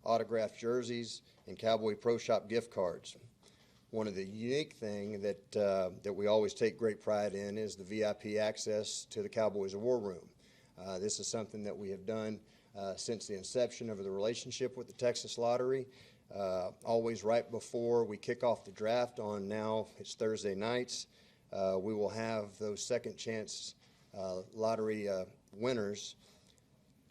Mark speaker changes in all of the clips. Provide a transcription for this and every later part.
Speaker 1: autographed jerseys, and Cowboy Pro Shop gift cards. One of the unique things that we always take great pride in is the VIP access to the Cowboys War Room. This is something that we have done since the inception of the relationship with the Texas Lottery. Always right before we kick off the draft on now, it's Thursday nights, we will have those second chance lottery winners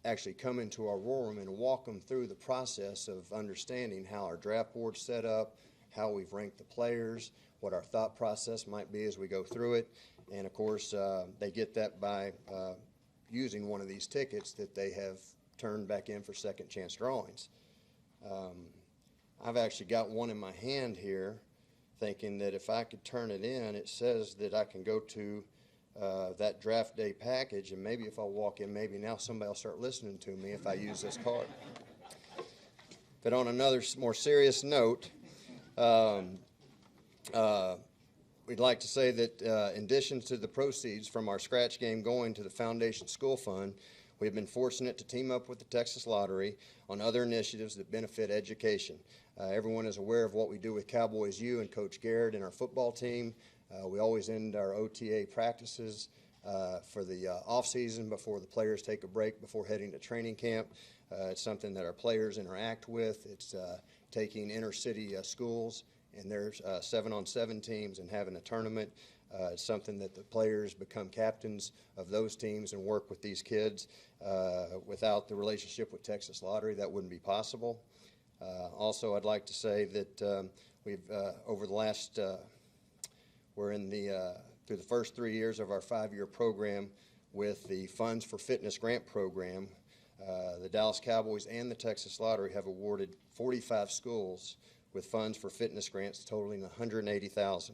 Speaker 1: actually come into our war room and walk them through the process of understanding how our draft board's set up, how we've ranked the players, what our thought process might be as we go through it. And of course, they get that by using one of these tickets that they have turned back in for second chance drawings. I've actually got one in my hand here, thinking that if I could turn it in, it says that I can go to that draft day package, and maybe if I walk in, maybe now somebody will start listening to me if I use this card. But on another more serious note, we'd like to say that in addition to the proceeds from our scratch game going to the Foundation School Fund, we have been fortunate to team up with the Texas Lottery on other initiatives that benefit education. Everyone is aware of what we do with Cowboys U and Coach Garrett and our football team. We always end our OTA practices for the off-season before the players take a break before heading to training camp. It's something that our players interact with. It's taking inner-city schools and there's 7-on-7 teams and having a tournament. It's something that the players become captains of those teams and work with these kids. Without the relationship with Texas Lottery, that wouldn't be possible. Also, I'd like to say that we've, over the last, we're in through the first 3 years of our 5-year program with the Funds for Fitness Grant Program. The Dallas Cowboys and the Texas Lottery have awarded 45 schools with funds for fitness grants totaling $180,000.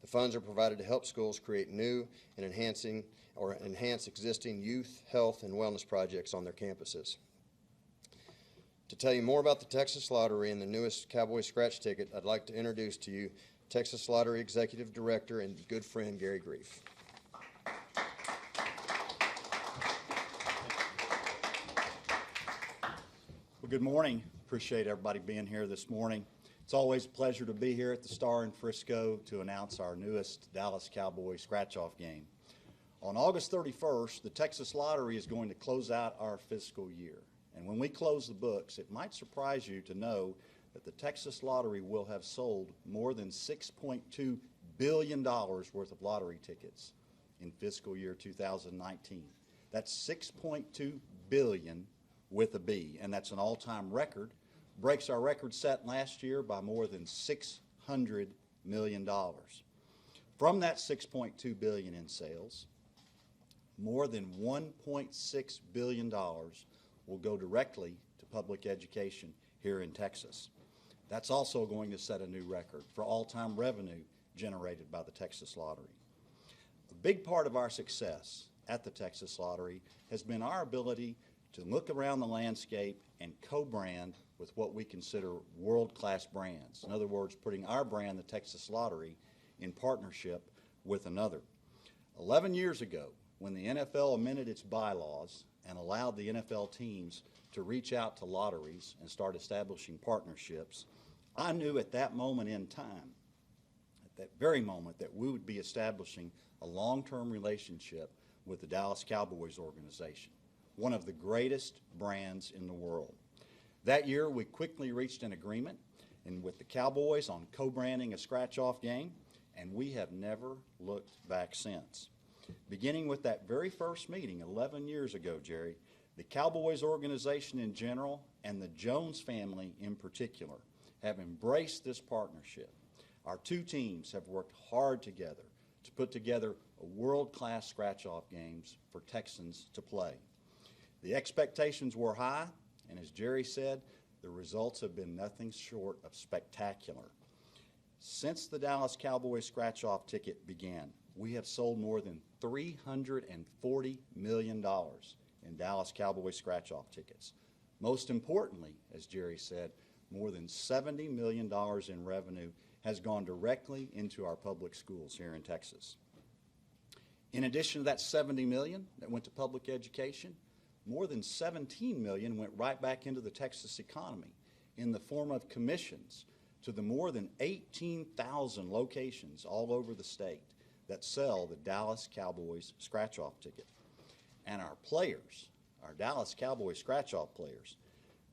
Speaker 1: The funds are provided to help schools create new and enhance existing youth, health, and wellness projects on their campuses. To tell you more about the Texas Lottery and the newest Cowboy Scratch ticket, I'd like to introduce to you Texas Lottery Executive Director and good friend Gary Grief.
Speaker 2: Well, good morning. Appreciate everybody being here this morning. It's always a pleasure to be here at the Star in Frisco to announce our newest Dallas Cowboys scratch-off game. On August 31st, the Texas Lottery is going to close out our fiscal year. And when we close the books, it might surprise you to know that the Texas Lottery will have sold more than $6.2 billion worth of lottery tickets in fiscal year 2019. That's $6.2 billion with a B, and that's an all-time record. Breaks our record set last year by more than $600 million. From that $6.2 billion in sales, more than $1.6 billion will go directly to public education here in Texas. That's also going to set a new record for all-time revenue generated by the Texas Lottery. A big part of our success at the Texas Lottery has been our ability to look around the landscape and co-brand with what we consider world-class brands. In other words, putting our brand, the Texas Lottery, in partnership with another. 11 years ago, when the NFL amended its bylaws and allowed the NFL teams to reach out to lotteries and start establishing partnerships, I knew at that moment in time, at that very moment, that we would be establishing a long-term relationship with the Dallas Cowboys organization, one of the greatest brands in the world. That year, we quickly reached an agreement with the Cowboys on co-branding a scratch-off game, and we have never looked back since. Beginning with that very first meeting 11 years ago, Jerry, the Cowboys organization in general and the Jones family in particular have embraced this partnership. Our two teams have worked hard together to put together a world-class scratch-off games for Texans to play. The expectations were high, and as Jerry said, the results have been nothing short of spectacular. Since the Dallas Cowboys scratch-off ticket began, we have sold more than $340 million in Dallas Cowboys scratch-off tickets. Most importantly, as Jerry said, more than $70 million in revenue has gone directly into our public schools here in Texas. In addition to that $70 million that went to public education, more than $17 million went right back into the Texas economy in the form of commissions to the more than 18,000 locations all over the state that sell the Dallas Cowboys scratch-off ticket. And our players, our Dallas Cowboys scratch-off players,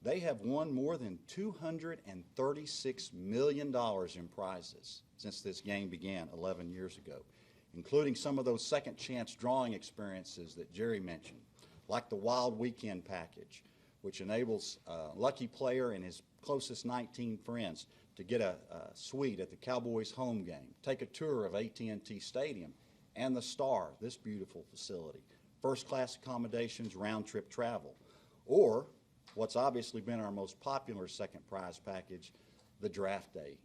Speaker 2: they have won more than $236 million in prizes since this game began 11 years ago, including some of those second chance drawing experiences that Jerry mentioned, like the Wild Weekend package, which enables a lucky player and his closest 19 friends to get a suite at the Cowboys home game, take a tour of AT&T Stadium and the Star, this beautiful facility, first-class accommodations, round-trip travel, or what's obviously been our most popular second prize package, the draft day,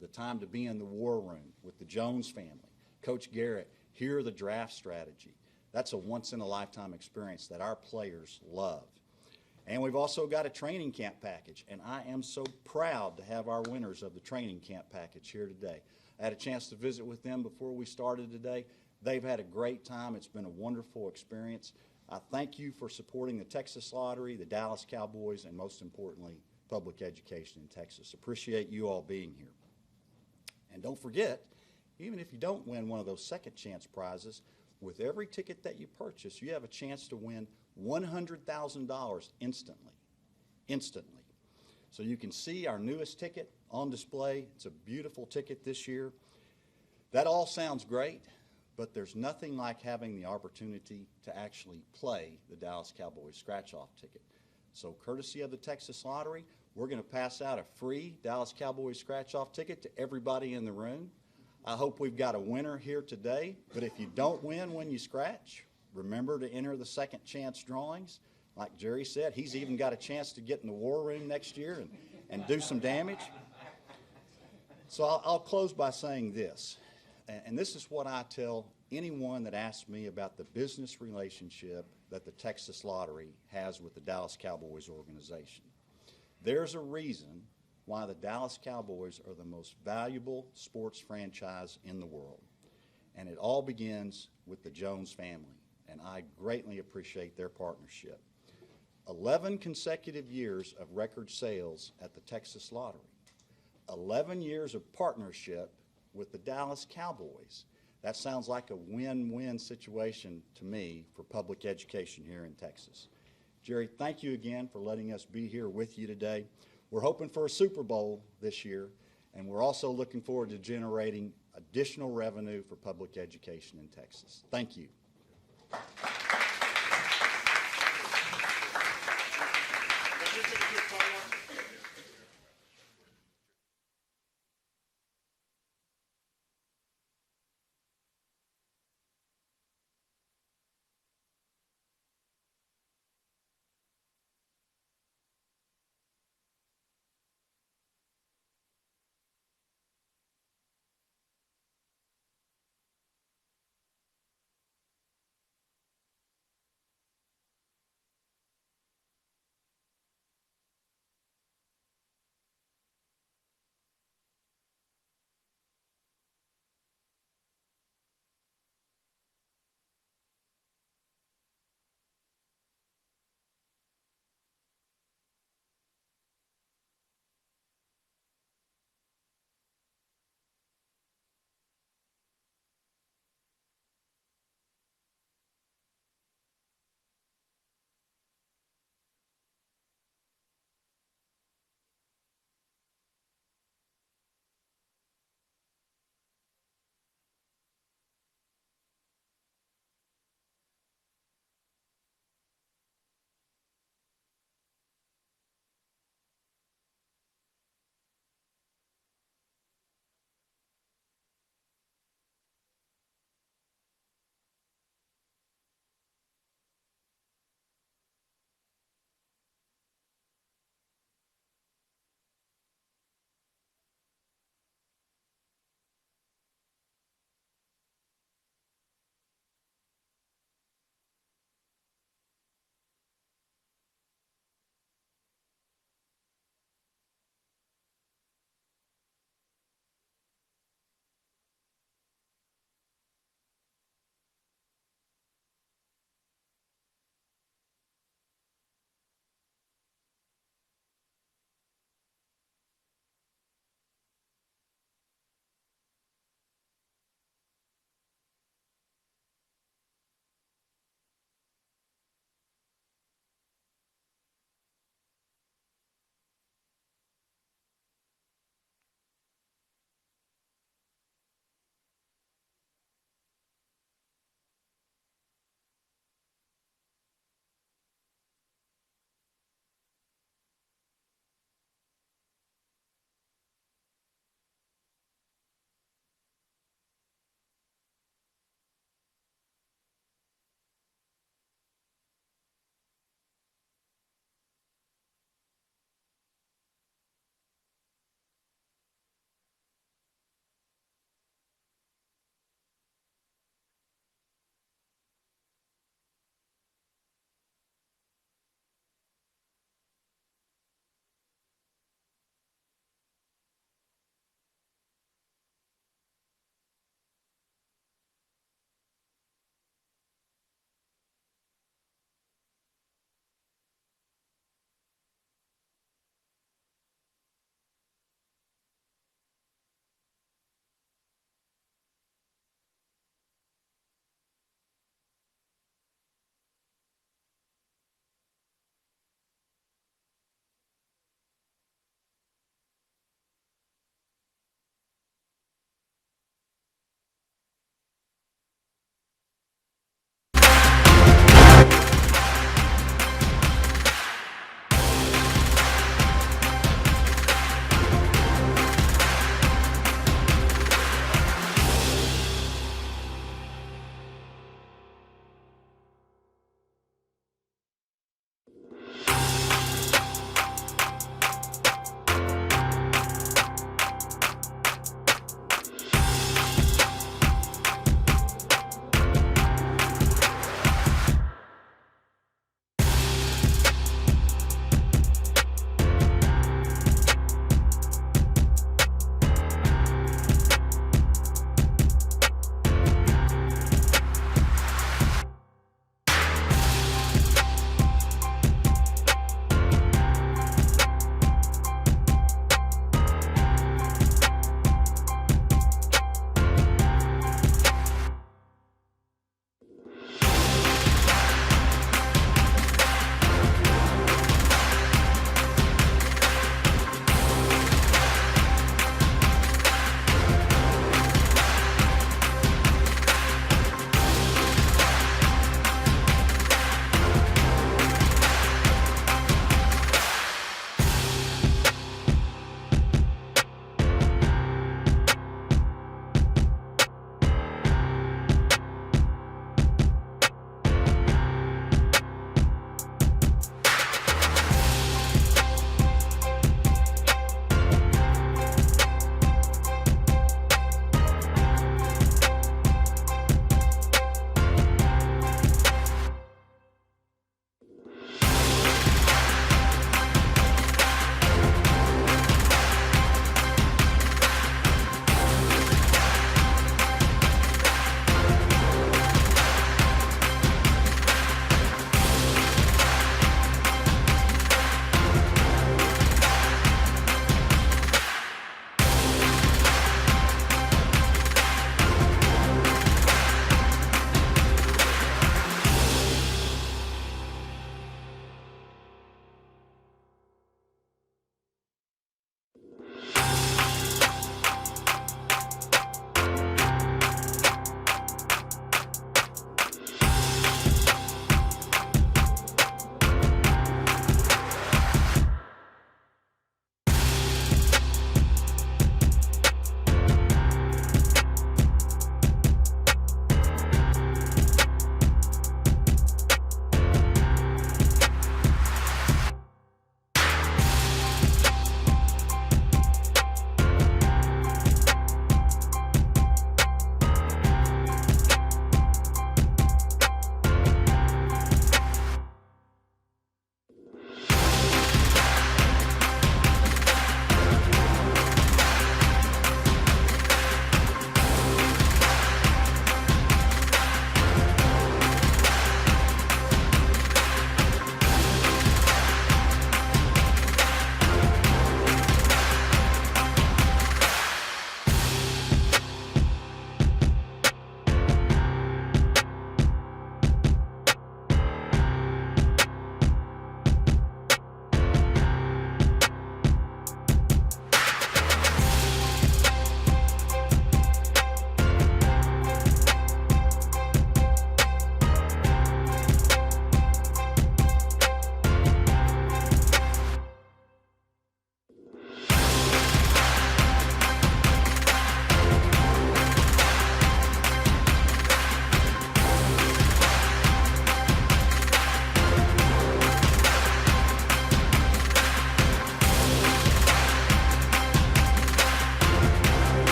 Speaker 2: the time to be in the war room with the Jones family, Coach Garrett, hear the draft strategy. That's a once-in-a-lifetime experience that our players love. And we've also got a training camp package, and I am so proud to have our winners of the training camp package here today. I had a chance to visit with them before we started today. They've had a great time. It's been a wonderful experience. I thank you for supporting the Texas Lottery, the Dallas Cowboys, and most importantly, public education in Texas. Appreciate you all being here. And don't forget, even if you don't win one of those second chance prizes, with every ticket that you purchase, you have a chance to win $100,000 instantly. So you can see our newest ticket on display. It's a beautiful ticket this year. That all sounds great, but there's nothing like having the opportunity to actually play the Dallas Cowboys scratch-off ticket. So courtesy of the Texas Lottery, we're going to pass out a free Dallas Cowboys scratch-off ticket to everybody in the room. I hope we've got a winner here today, but if you don't win when you scratch, remember to enter the second chance drawings. Like Jerry said, he's even got a chance to get in the war room next year and do some damage. So I'll close by saying this, and this is what I tell anyone that asks me about the business relationship that the Texas Lottery has with the Dallas Cowboys organization. There's a reason why the Dallas Cowboys are the most valuable sports franchise in the world, and it all begins with the Jones family, and I greatly appreciate their partnership. 11 consecutive years of record sales at the Texas Lottery. 11 years of partnership with the Dallas Cowboys. That sounds like a win-win situation to me for public education here in Texas. Jerry, thank you again for letting us be here with you today. We're hoping for a Super Bowl this year, and we're also looking forward to generating additional revenue for public education in Texas. Thank you.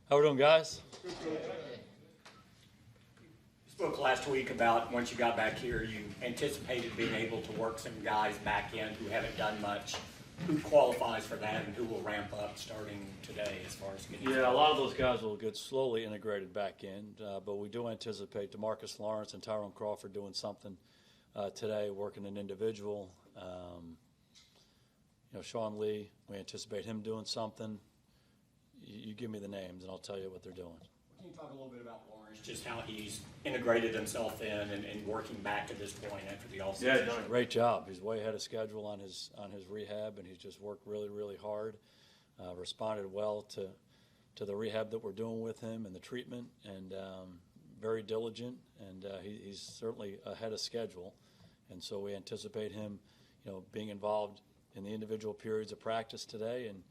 Speaker 3: How we doing, guys?
Speaker 4: You spoke last week about once you got back here, you anticipated being able to work some guys back in who haven't done much. Who qualifies for that and who will ramp up starting today as far as getting
Speaker 3: Yeah, a lot of those guys will get slowly integrated back in, but we do anticipate DeMarcus Lawrence and Tyrone Crawford doing something today, working an individual. Sean Lee, we anticipate him doing something. You give me the names, and I'll tell you what they're doing.
Speaker 4: Can you talk a little bit about Lawrence, just how he's integrated himself in and working back to this point after the offseason?
Speaker 3: Yeah, he's done a great job. He's way ahead of schedule on his rehab, and he's just worked really, really hard. Responded well to the rehab that we're doing with him and the treatment, and very diligent, and he's certainly ahead of schedule. And so we anticipate him, being involved in the individual periods of practice today, and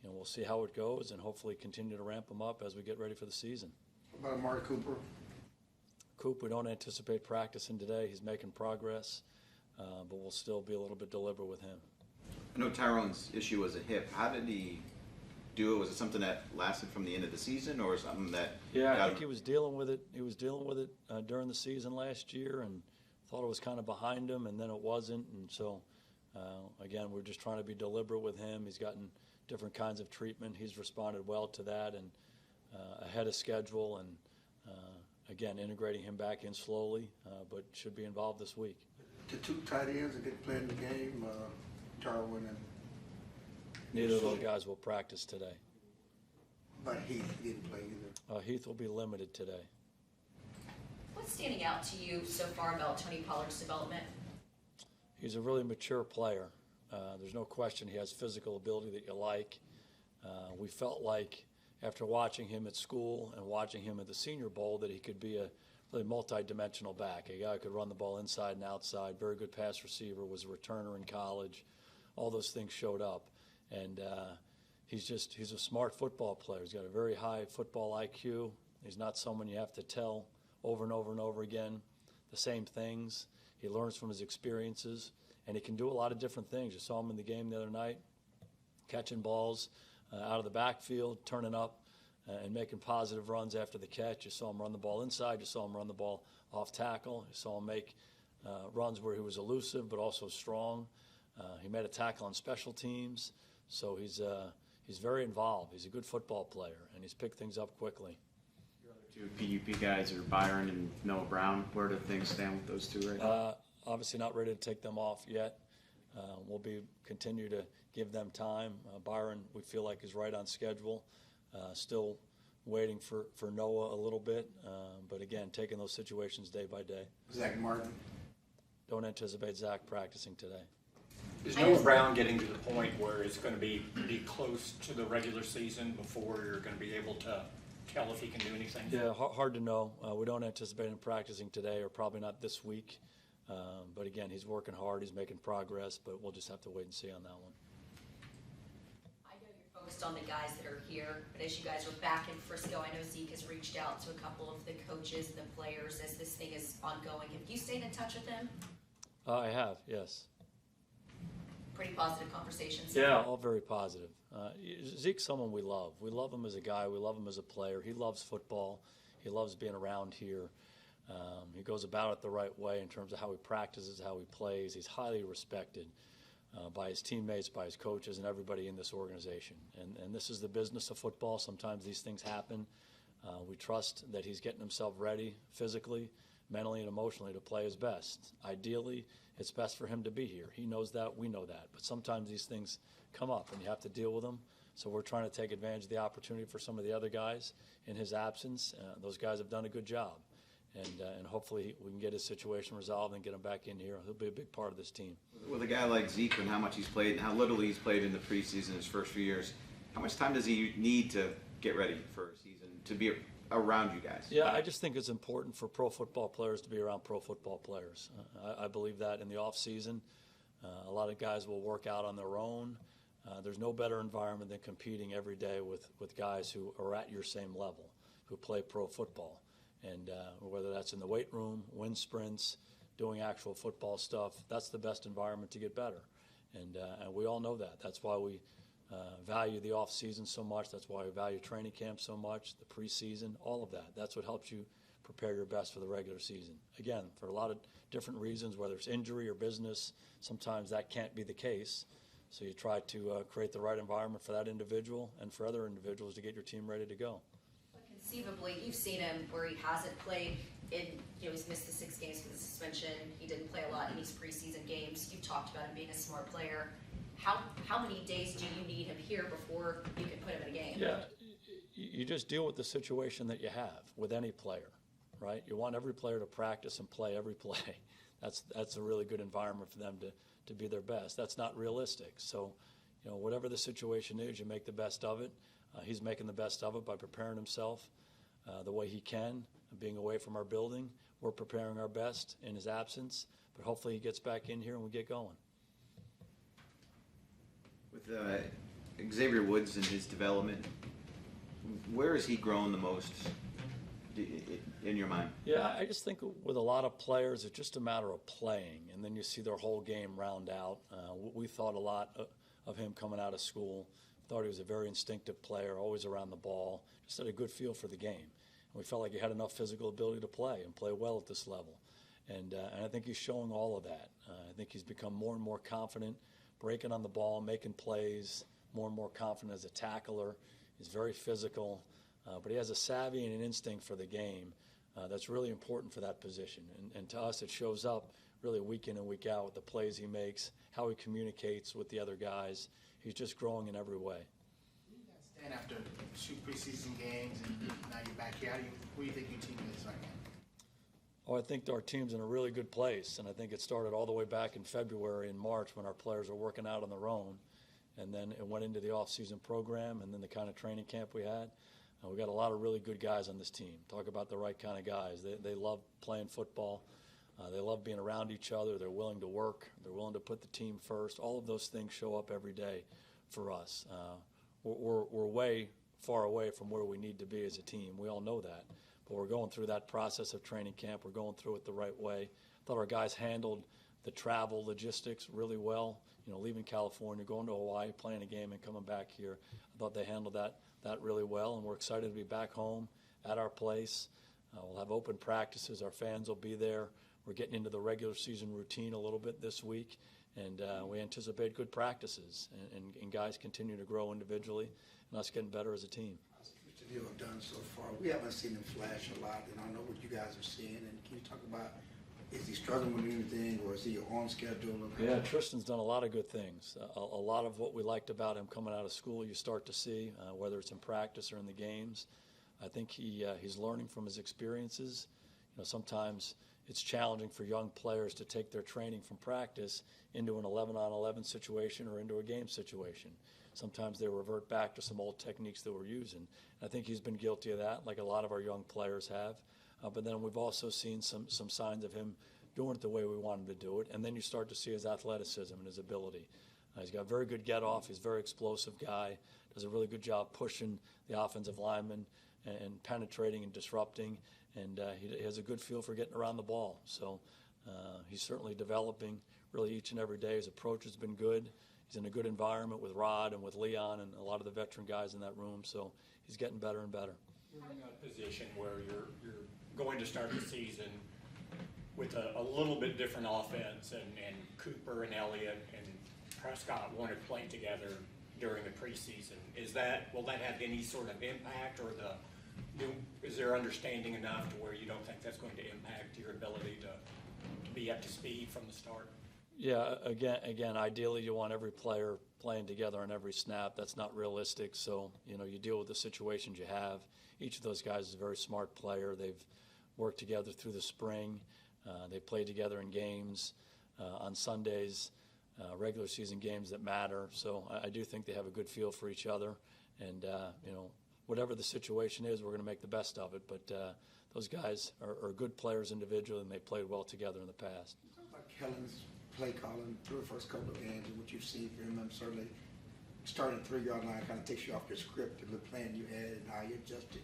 Speaker 3: we'll see how it goes, and hopefully continue to ramp him up as we get ready for the season.
Speaker 5: What about Amari Cooper?
Speaker 3: Coop, we don't anticipate practicing today. He's making progress, but we'll still be a little bit deliberate with him.
Speaker 6: I know Tyrone's issue was a hip. How did he do it? Was it something that lasted from the end of the season, or something that?
Speaker 3: Yeah, I think he was dealing with it. He was dealing with it during the season last year, and thought it was kind of behind him, and then it wasn't. And so, again, we're just trying to be deliberate with him. He's gotten different kinds of treatment. He's responded well to that, and ahead of schedule, and again, integrating him back in slowly, but should be involved this week.
Speaker 5: The two tight ends that didn't play in the game, Jarwin and
Speaker 3: Neither of those guys will practice today.
Speaker 5: but he didn't play either.
Speaker 3: Heath will be limited today.
Speaker 7: What's standing out to you so far about Tony Pollard's development?
Speaker 3: He's a really mature player. There's no question he has physical ability that you like. We felt like after watching him at school and watching him at the Senior Bowl that he could be a really multi-dimensional back, a guy who could run the ball inside and outside, very good pass receiver, was a returner in college. All those things showed up. And he's a smart football player. He's got a very high football IQ. He's not someone you have to tell over and over and over again the same things. He learns from his experiences, and he can do a lot of different things. You saw him in the game the other night, catching balls out of the backfield, turning up and making positive runs after the catch. You saw him run the ball inside. You saw him run the ball off tackle. You saw him make runs where he was elusive but also strong. He made a tackle on special teams. So he's very involved. He's a good football player, and he's picked things up quickly.
Speaker 8: Your other two PUP guys are Byron and Noah Brown. Where do things stand with those two right now?
Speaker 3: Obviously not ready to take them off yet. We'll continue to give them time. Byron, we feel like, is right on schedule. Still waiting for Noah a little bit. But, again, taking those situations day by day.
Speaker 5: Zach Martin.
Speaker 3: Don't anticipate Zach practicing today.
Speaker 4: Is Noah Brown getting to the point where it's going to be close to the regular season before you're going to be able to tell if he can do anything?
Speaker 3: Yeah, hard to know. We don't anticipate him practicing today, or probably not this week. But, again, he's working hard. He's making progress, but we'll just have to wait and see on that one.
Speaker 7: I know you're focused on the guys that are here, but as you guys are back in Frisco, I know Zeke has reached out to a couple of the coaches and the players as this thing is ongoing. Have you stayed in touch with them?
Speaker 3: I have, yes.
Speaker 7: Pretty positive conversations.
Speaker 3: Yeah, all very positive. Zeke's someone we love. We love him as a guy. We love him as a player. He loves football. He loves being around here. He goes about it the right way in terms of how he practices, how he plays. He's highly respected by his teammates, by his coaches, and everybody in this organization. And this is the business of football. Sometimes these things happen. We trust that he's getting himself ready physically, mentally, and emotionally to play his best. Ideally, it's best for him to be here. He knows that. We know that. But sometimes these things come up, and you have to deal with them. So we're trying to take advantage of the opportunity for some of the other guys in his absence. Those guys have done a good job. And hopefully we can get his situation resolved and get him back in here. He'll be a big part of this team.
Speaker 6: With a guy like Zeke and how much he's played and how little he's played in the preseason his first few years, how much time does he need to get ready for a season to be around you guys?
Speaker 3: Yeah, I just think it's important for pro football players to be around pro football players. I believe that in the off season, a lot of guys will work out on their own. There's no better environment than competing every day with guys who are at your same level, who play pro football. And whether that's in the weight room, wind sprints, doing actual football stuff, that's the best environment to get better. And we all know that. That's why we value the off season so much. That's why we value training camp so much, the preseason, all of that. That's what helps you prepare your best for the regular season. Again, for a lot of different reasons, whether it's injury or business, sometimes that can't be the case. So you try to create the right environment for that individual and for other individuals to get your team ready to go.
Speaker 7: But conceivably, you've seen him where he hasn't played in, he's missed the 6 games because of suspension. He didn't play a lot in these preseason games. You've talked about him being a smart player. How many days do you need him here before you can put him in a game?
Speaker 3: Yeah, you just deal with the situation that you have with any player, right? You want every player to practice and play every play. That's a really good environment for them to be their best. That's not realistic. So, whatever the situation is, you make the best of it. He's making the best of it by preparing himself the way he can, being away from our building. We're preparing our best in his absence, but hopefully he gets back in here and we get going.
Speaker 6: With Xavier Woods and his development, where has he grown the most in your mind?
Speaker 3: Yeah, I just think with a lot of players, it's just a matter of playing, and then you see their whole game round out. We thought a lot of him coming out of school. Thought he was a very instinctive player, always around the ball, just had a good feel for the game. And we felt like he had enough physical ability to play and play well at this level. And I think he's showing all of that. I think he's become more and more confident, breaking on the ball, making plays, more and more confident as a tackler. He's very physical, but he has a savvy and an instinct for the game that's really important for that position. And to us, it shows up really week in and week out with the plays he makes, how he communicates with the other guys. He's just growing in every way.
Speaker 9: You guys stand after 2 preseason games, and now you're back here. Who do you think your team is right now?
Speaker 3: Oh, I think our team's in a really good place, and I think it started all the way back in February and March when our players were working out on their own, and then it went into the off-season program and then the kind of training camp we had. We got a lot of really good guys on this team. Talk about the right kind of guys. They love playing football. They love being around each other. They're willing to work. They're willing to put the team first. All of those things show up every day for us. We're way far away from where we need to be as a team. We all know that. But we're going through that process of training camp. We're going through it the right way. I thought our guys handled the travel logistics really well. Leaving California, going to Hawaii, playing a game, and coming back here. I thought they handled that really well, and we're excited to be back home at our place. We'll have open practices. Our fans will be there. We're getting into the regular season routine a little bit this week, and we anticipate good practices and guys continue to grow individually and us getting better as a team.
Speaker 5: Mr. Neal have done so far. We haven't seen him flash a lot, and I don't know what you guys are seeing. And can you talk about, is he struggling with anything, or is he on schedule?
Speaker 3: Yeah, Tristan's done a lot of good things. A lot of what we liked about him coming out of school, you start to see, whether it's in practice or in the games. I think he's learning from his experiences. Sometimes it's challenging for young players to take their training from practice into an 11-on-11 situation or into a game situation. Sometimes they revert back to some old techniques that we're using. And I think he's been guilty of that, like a lot of our young players have. But then we've also seen some signs of him doing it the way we want him to do it. And then you start to see his athleticism and his ability. He's got a very good get-off. He's a very explosive guy. Does a really good job pushing the offensive linemen and penetrating and disrupting. And he has a good feel for getting around the ball. So he's certainly developing really each and every day. His approach has been good. He's in a good environment with Rod and with Leon and a lot of the veteran guys in that room. So he's getting better and better.
Speaker 4: You're in a position where you're going to start the season with a little bit different offense, and Cooper and Elliott and Prescott wanted to play together during the preseason. Will that have any sort of impact, or is there understanding enough to where you don't think that's going to impact your ability to be up to speed from the start?
Speaker 3: Yeah, again, ideally you want every player playing together on every snap. That's not realistic, so you deal with the situations you have. Each of those guys is a very smart player. They've worked together through the spring. They play together in games on Sundays, regular season games that matter. So I do think they have a good feel for each other, and whatever the situation is, we're going to make the best of it. But those guys are good players individually, and they played well together in the past.
Speaker 5: Talk about Kellen's play calling through the first couple of games and what you've seen from him. Certainly starting at the 3-yard line kind of takes you off your script and the plan you had and how you adjusted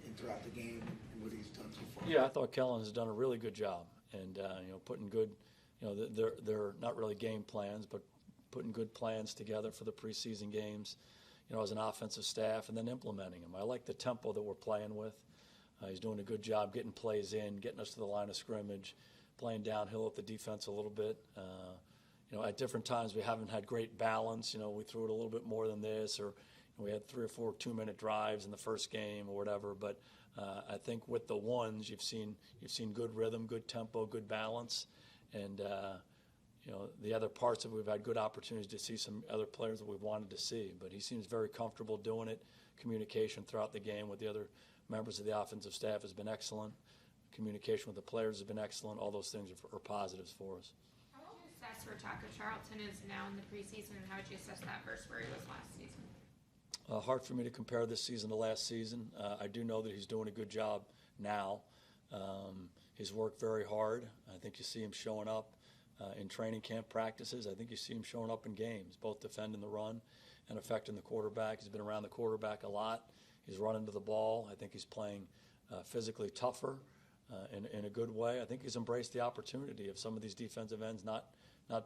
Speaker 5: and throughout the game and what he's done so far.
Speaker 3: Yeah, I thought Kellen has done a really good job, and putting good, they're not really game plans, but putting good plans together for the preseason games, as an offensive staff, and then implementing them. I like the tempo that we're playing with. He's doing a good job getting plays in, getting us to the line of scrimmage, playing downhill at the defense a little bit. At different times we haven't had great balance. We threw it a little bit more than this, or we had 3 or 4 2-minute drives in the first game or whatever. But I think with the ones, you've seen good rhythm, good tempo, good balance, and the other parts of it, we've had good opportunities to see some other players that we've wanted to see. But he seems very comfortable doing it. Communication throughout the game with the other members of the offensive staff has been excellent. Communication with the players has been excellent. All those things are positives for us.
Speaker 10: How would you assess where Taco Charlton is now in the preseason, and how would you assess that versus where he was last season?
Speaker 3: Hard for me to compare this season to last season. I do know that he's doing a good job now. He's worked very hard. I think you see him showing up in training camp practices. I think you see him showing up in games, both defending the run and affecting the quarterback. He's been around the quarterback a lot. He's running to the ball. I think he's playing physically tougher in a good way. I think he's embraced the opportunity of some of these defensive ends not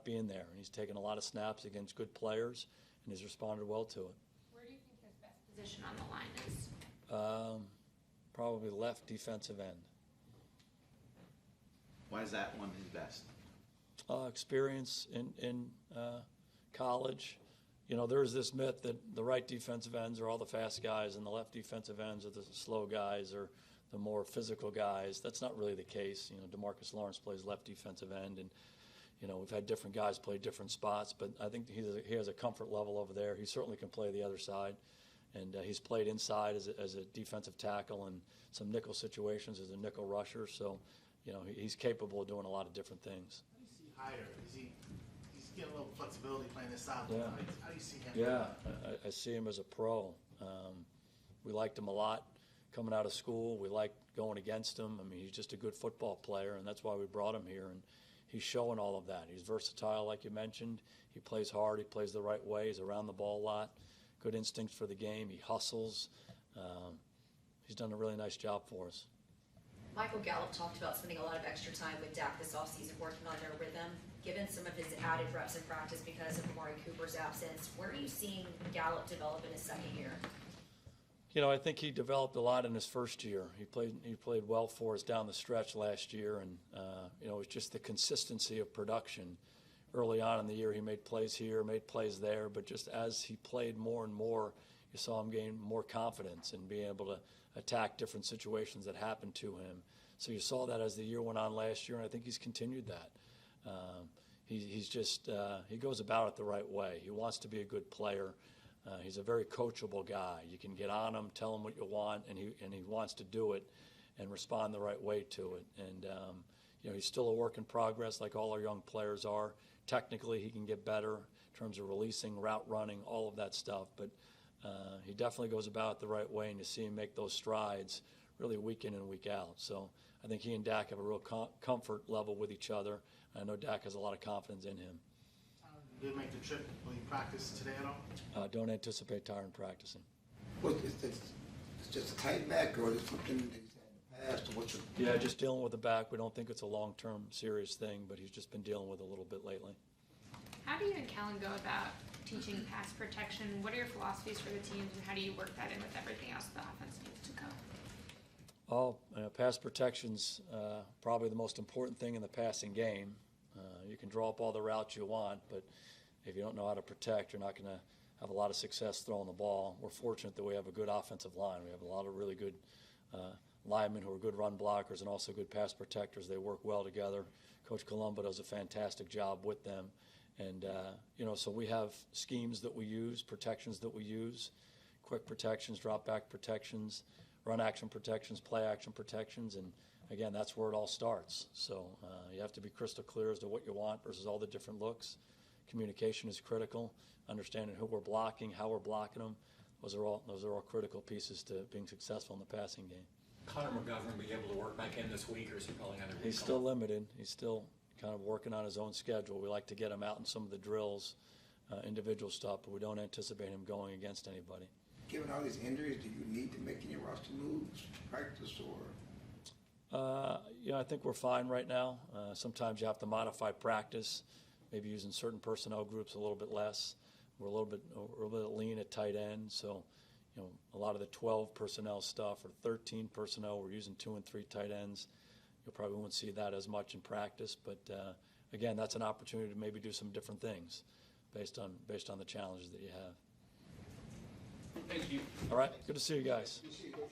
Speaker 3: being there. And he's taken a lot of snaps against good players, and he's responded well to it.
Speaker 10: Where do you think his best position on the line is?
Speaker 3: Probably left defensive end.
Speaker 6: Why is that one his best?
Speaker 3: Experience in college. There's this myth that the right defensive ends are all the fast guys and the left defensive ends are the slow guys or the more physical guys. That's not really the case. DeMarcus Lawrence plays left defensive end, and we've had different guys play different spots, but I think he has a comfort level over there. He certainly can play the other side, and he's played inside as a defensive tackle in some nickel situations as a nickel rusher. So, he's capable of doing a lot of different things.
Speaker 9: Higher? He's getting a little flexibility playing this side.
Speaker 3: Yeah.
Speaker 9: How do you see him?
Speaker 3: Yeah, I see him as a pro. We liked him a lot coming out of school. We liked going against him. I mean, he's just a good football player, and that's why we brought him here. And he's showing all of that. He's versatile, like you mentioned. He plays hard. He plays the right way. He's around the ball a lot. Good instincts for the game. He hustles. He's done a really nice job for us.
Speaker 7: Michael Gallup talked about spending a lot of extra time with Dak this offseason working on their rhythm. Given some of his added reps in practice because of Amari Cooper's absence, where are you seeing Gallup develop in his second year?
Speaker 3: I think he developed a lot in his first year. He played well for us down the stretch last year, and it was just the consistency of production. Early on in the year, he made plays here, made plays there, but just as he played more and more, you saw him gain more confidence and being able to attack different situations that happened to him. So you saw that as the year went on last year, and I think he's continued that. He goes about it the right way. He wants to be a good player. He's a very coachable guy. You can get on him, tell him what you want, and he wants to do it and respond the right way to it. And he's still a work in progress, like all our young players are. Technically, he can get better in terms of releasing, route running, all of that stuff. But he definitely goes about it the right way, and you see him make those strides really week in and week out. So I think he and Dak have a real comfort level with each other. I know Dak has a lot of confidence in him.
Speaker 9: Did make the trip? Will you practice today at all?
Speaker 3: Don't anticipate tiring practicing.
Speaker 5: Well, it's just a tight back, or is it something that he's had in the past, or what's your...
Speaker 3: Yeah, just dealing with the back. We don't think it's a long-term serious thing, but he's just been dealing with it a little bit lately.
Speaker 10: How do you and Kellen go about teaching pass protection? What are your philosophies for the teams, and how do you work that in with everything else the offense needs to go?
Speaker 3: Pass protection's probably the most important thing in the passing game. You can draw up all the routes you want, but if you don't know how to protect, you're not going to have a lot of success throwing the ball. We're fortunate that we have a good offensive line. We have a lot of really good linemen who are good run blockers and also good pass protectors. They work well together. Coach Colombo does a fantastic job with them. And, so we have schemes that we use, protections that we use, quick protections, drop back protections, run action protections, play action protections, and again, that's where it all starts. So you have to be crystal clear as to what you want versus all the different looks. Communication is critical. Understanding who we're blocking, how we're blocking them, those are all critical pieces to being successful in the passing game.
Speaker 4: Connor McGovern be able to work back in this week, or is he probably on a recall?
Speaker 3: He's still limited. He's still kind of working on his own schedule. We like to get him out in some of the drills, individual stuff, but we don't anticipate him going against anybody.
Speaker 5: Given all these injuries, do you need to make any roster moves, practice, or?
Speaker 3: I think we're fine right now. Sometimes you have to modify practice maybe using certain personnel groups a little bit less. We're a little bit lean at tight end, so a lot of the 12 personnel stuff or 13 personnel, we're using 2 and 3 tight ends. You probably won't see that as much in practice, but again, that's an opportunity to maybe do some different things based on the challenges that you have.
Speaker 9: Thank you.
Speaker 3: All right, good to see you guys.
Speaker 5: You see, Coach.